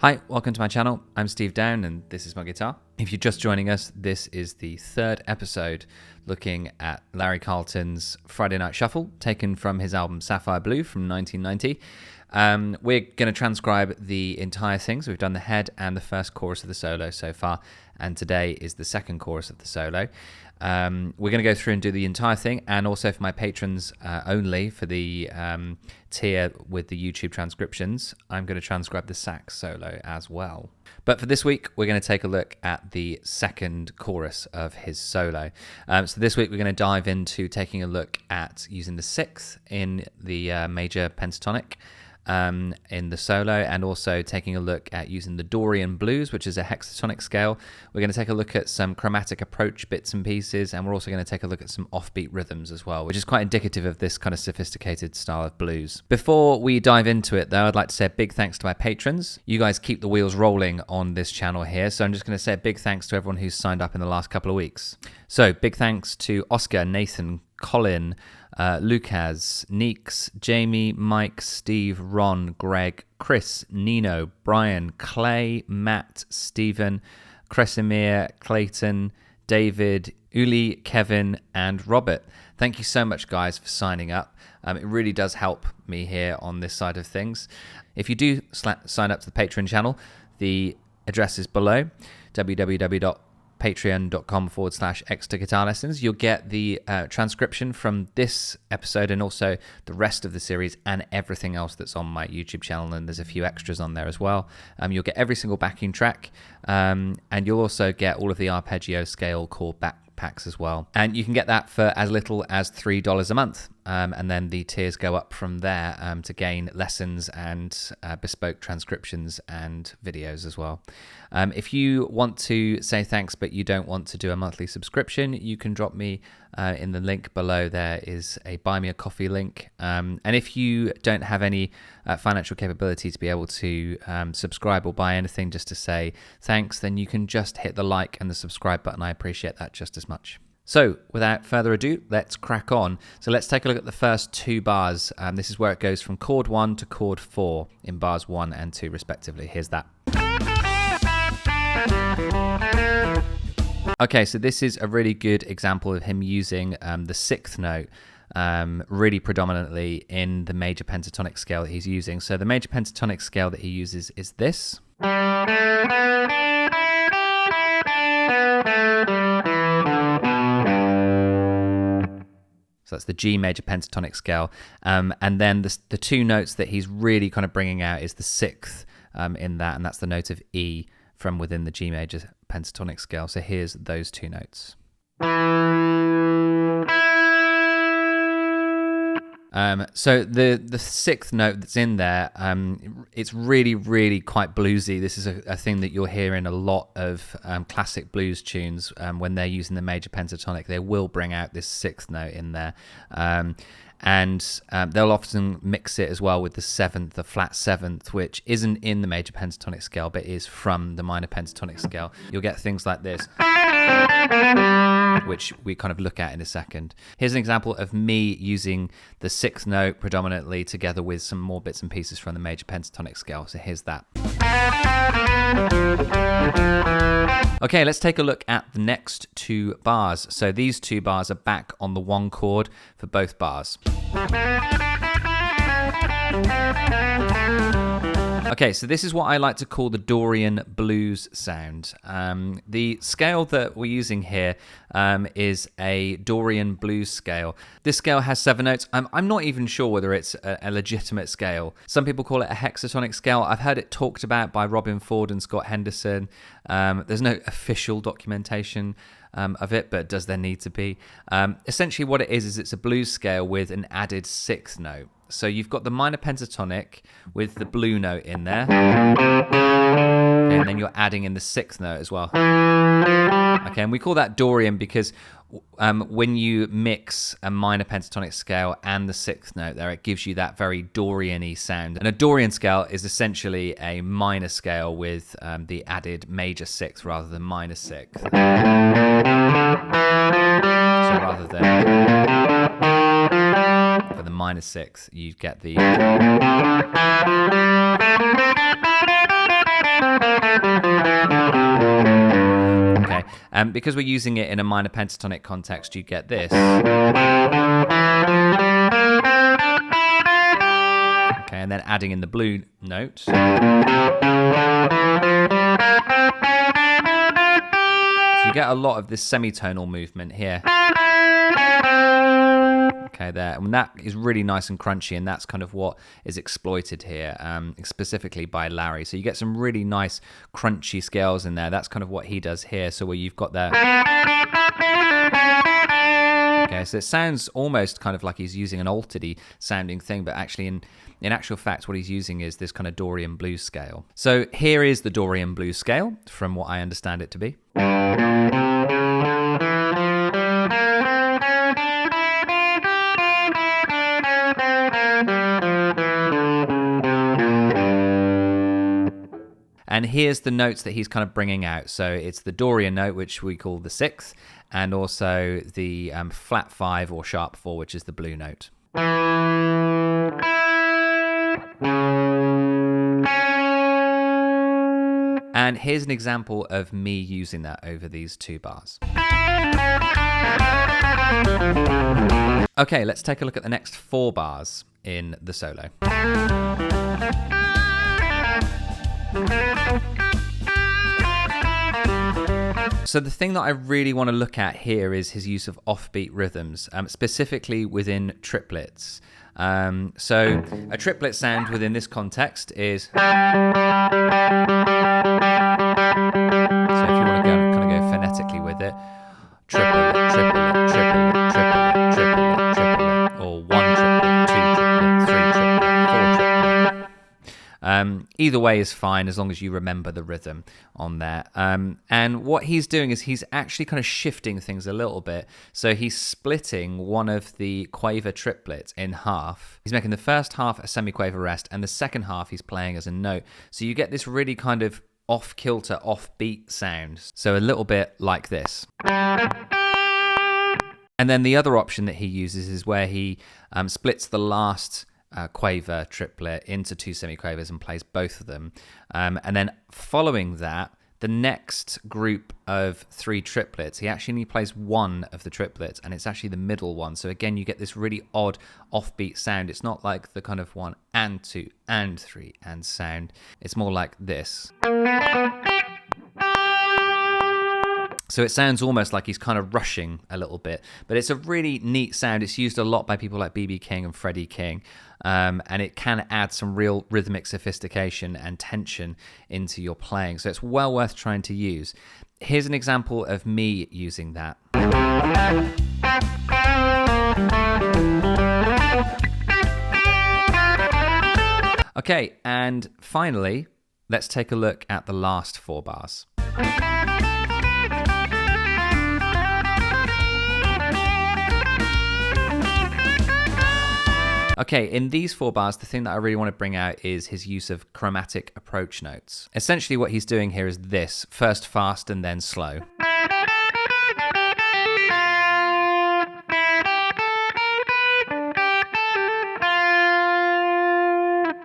Hi, welcome to my channel. I'm Steve Down and this is my guitar. If you're just joining us, this is the third episode looking at Larry Carlton's Friday Night Shuffle, taken from his album Sapphire Blue from 1990. We're going to transcribe the entire thing, so we've done the head and the first chorus of the solo so far, and today is the second chorus of the solo. We're going to go through and do the entire thing, and also for my patrons only, for the tier with the YouTube transcriptions, I'm going to transcribe the sax solo as well. But for this week, we're going to take a look at the second chorus of his solo. So this week, we're going to dive into taking a look at using the sixth in the major pentatonic in the solo, and also taking a look at using the Dorian blues, which is a hexatonic scale. We're going to take a look at some chromatic approach bits and pieces, and we're also going to take a look at some offbeat rhythms as well, which is quite indicative of this kind of sophisticated style of blues. Before we dive into it though, I'd like to say a big thanks to my patrons. You guys keep the wheels rolling on this channel here, so I'm just going to say a big thanks to everyone who's signed up in the last couple of weeks. So big thanks to Oscar, Nathan, Colin, Lucas, Neeks, Jamie, Mike, Steve, Ron, Greg, Chris, Nino, Brian, Clay, Matt, Stephen, Kresimir, Clayton, David, Uli, Kevin, and Robert. Thank you so much, guys, for signing up. It really does help me here on this side of things. If you do sign up to the Patreon channel, the address is below, www.patreon.com/extra guitar lessons. You'll get the transcription from this episode and also the rest of the series and everything else that's on my YouTube channel, and there's a few extras on there as well. You'll get every single backing track, and you'll also get all of the arpeggio scale chord packs as well, and you can get that for as little as $3 a month, and then the tiers go up from there to gain lessons and bespoke transcriptions and videos as well. If you want to say thanks but you don't want to do a monthly subscription, you can drop me in the link below. There is a buy me a coffee link, and if you don't have any financial capability to be able to subscribe or buy anything just to say thanks, then you can just hit the like and the subscribe button. I appreciate that just as much. So without further ado, let's crack on. So let's take a look at the first two bars. This is where it goes from chord 1 to chord 4 in bars 1 and 2 respectively. Here's that. Okay, so this is a really good example of him using the sixth note really predominantly in the major pentatonic scale that he's using. So the major pentatonic scale that he uses is this. So that's the G major pentatonic scale. And then the two notes that he's really kind of bringing out is the sixth in that, and that's the note of E from within the G major pentatonic scale. So here's those two notes. So the sixth note that's in there, it's really quite bluesy. This is a thing that you'll hear in a lot of classic blues tunes. When they're using the major pentatonic, they will bring out this sixth note in there. And they'll often mix it as well with the seventh, the flat seventh, which isn't in the major pentatonic scale, but is from the minor pentatonic scale. You'll get things like this, which we kind of look at in a second. Here's an example of me using the sixth note predominantly together with some more bits and pieces from the major pentatonic scale. So here's that. Okay, let's take a look at the next two bars. So these two bars are back on the one chord for both bars. Okay, so this is what I like to call the Dorian blues sound. The scale that we're using here is a Dorian blues scale. This scale has 7 notes. I'm not even sure whether it's a legitimate scale. Some people call it a hexatonic scale. I've heard it talked about by Robin Ford and Scott Henderson. There's no official documentation of it, but does there need to be? Essentially what it is it's a blues scale with an added sixth note. So you've got the minor pentatonic with the blue note in there, and then you're adding in the sixth note as well. Okay, and we call that Dorian because when you mix a minor pentatonic scale and the sixth note there, it gives you that very Dorian-y sound. And a Dorian scale is essentially a minor scale with the added major sixth rather than minor sixth. So rather than for the minor sixth, you get the because we're using it in a minor pentatonic context, you get this. Okay, and then adding in the blue note. So you get a lot of this semitonal movement here. Okay, there, and that is really nice and crunchy, and that's kind of what is exploited here, specifically by Larry. So you get some really nice crunchy scales in there. That's kind of what he does here. So where you've got there. Okay, so it sounds almost kind of like he's using an alteredy sounding thing, but actually in actual fact, what he's using is this kind of Dorian blues scale. So here is the Dorian blues scale, from what I understand it to be. And here's the notes that he's kind of bringing out. So it's the Dorian note, which we call the sixth, and also the flat 5 or sharp 4, which is the blue note. And here's an example of me using that over these 2 bars. Okay, let's take a look at the next 4 bars in the solo. So the thing that I really want to look at here is his use of offbeat rhythms, specifically within triplets. So a triplet sound within this context is... So if you want to kind of go phonetically with it, triplet, triplet, triplet, triplet, triplet, triplet, or 1 triplet, 2 triplet, 3 triplet, 4 triplet. Either way is fine as long as you remember the rhythm on there. And what he's doing is he's actually kind of shifting things a little bit. So he's splitting one of the quaver triplets in half. He's making the first half a semi-quaver rest, and the second half he's playing as a note. So you get this really kind of off-kilter, off-beat sound. So a little bit like this. And then the other option that he uses is where he splits the last quaver triplet into 2 semiquavers and plays both of them. And then following that, the next group of 3 triplets, he actually only plays 1 of the triplets, and it's actually the middle one. So again, you get this really odd offbeat sound. It's not like the kind of 1 and 2 and 3 and sound. It's more like this. So it sounds almost like he's kind of rushing a little bit, but it's a really neat sound. It's used a lot by people like B.B. King and Freddie King, and it can add some real rhythmic sophistication and tension into your playing. So it's well worth trying to use. Here's an example of me using that. Okay, and finally, let's take a look at the last 4 bars. Okay, in these 4 bars, the thing that I really want to bring out is his use of chromatic approach notes. Essentially what he's doing here is this, first fast and then slow.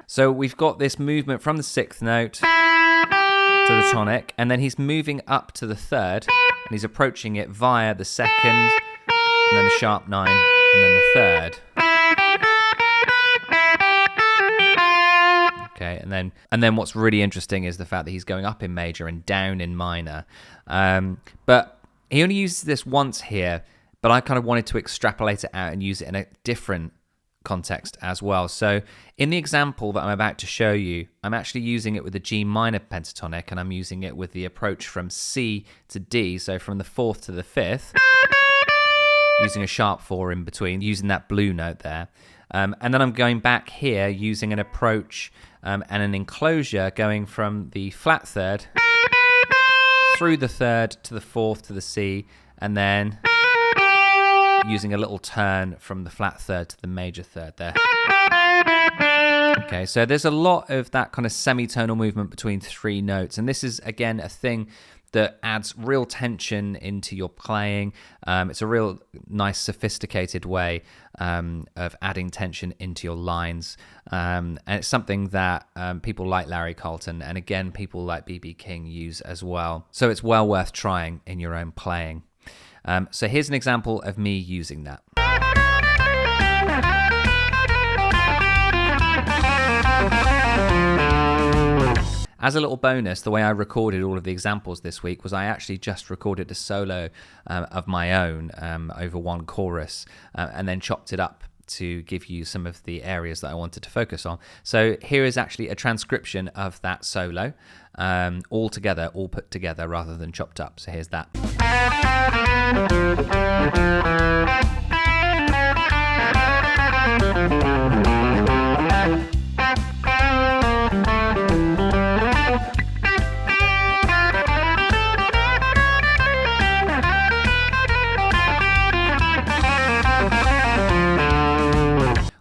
So we've got this movement from the 6th note to the tonic, and then he's moving up to the 3rd, and he's approaching it via the 2nd, and then the sharp 9, and then the 3rd. Okay, and then what's really interesting is the fact that he's going up in major and down in minor. But he only uses this once here, but I kind of wanted to extrapolate it out and use it in a different context as well. So in the example that I'm about to show you, I'm actually using it with the G minor pentatonic, and I'm using it with the approach from C to D, so from the 4th to the 5th, using a sharp 4 in between, using that blue note there. And then I'm going back here using an approach and an enclosure going from the flat 3rd through the 3rd to the 4th to the C, and then using a little turn from the flat 3rd to the major 3rd there. Okay, so there's a lot of that kind of semitonal movement between 3 notes, and this is again a thing that adds real tension into your playing. It's a real nice, sophisticated way of adding tension into your lines. And it's something that people like Larry Carlton and again, people like B.B. King use as well. So it's well worth trying in your own playing. So here's an example of me using that. As a little bonus, the way I recorded all of the examples this week was I actually just recorded a solo of my own over one chorus and then chopped it up to give you some of the areas that I wanted to focus on. So here is actually a transcription of that solo, all together, all put together rather than chopped up. So here's that.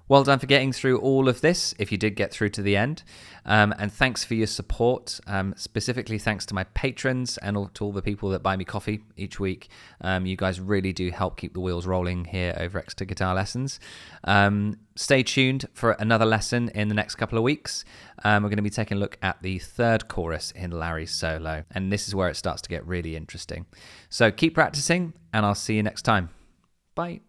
Well done for getting through all of this, if you did get through to the end. And thanks for your support. Specifically, thanks to my patrons and to all the people that buy me coffee each week. You guys really do help keep the wheels rolling here over Extra Guitar Lessons. Stay tuned for another lesson in the next couple of weeks. We're going to be taking a look at the third chorus in Larry's solo. And this is where it starts to get really interesting. So keep practicing, and I'll see you next time. Bye.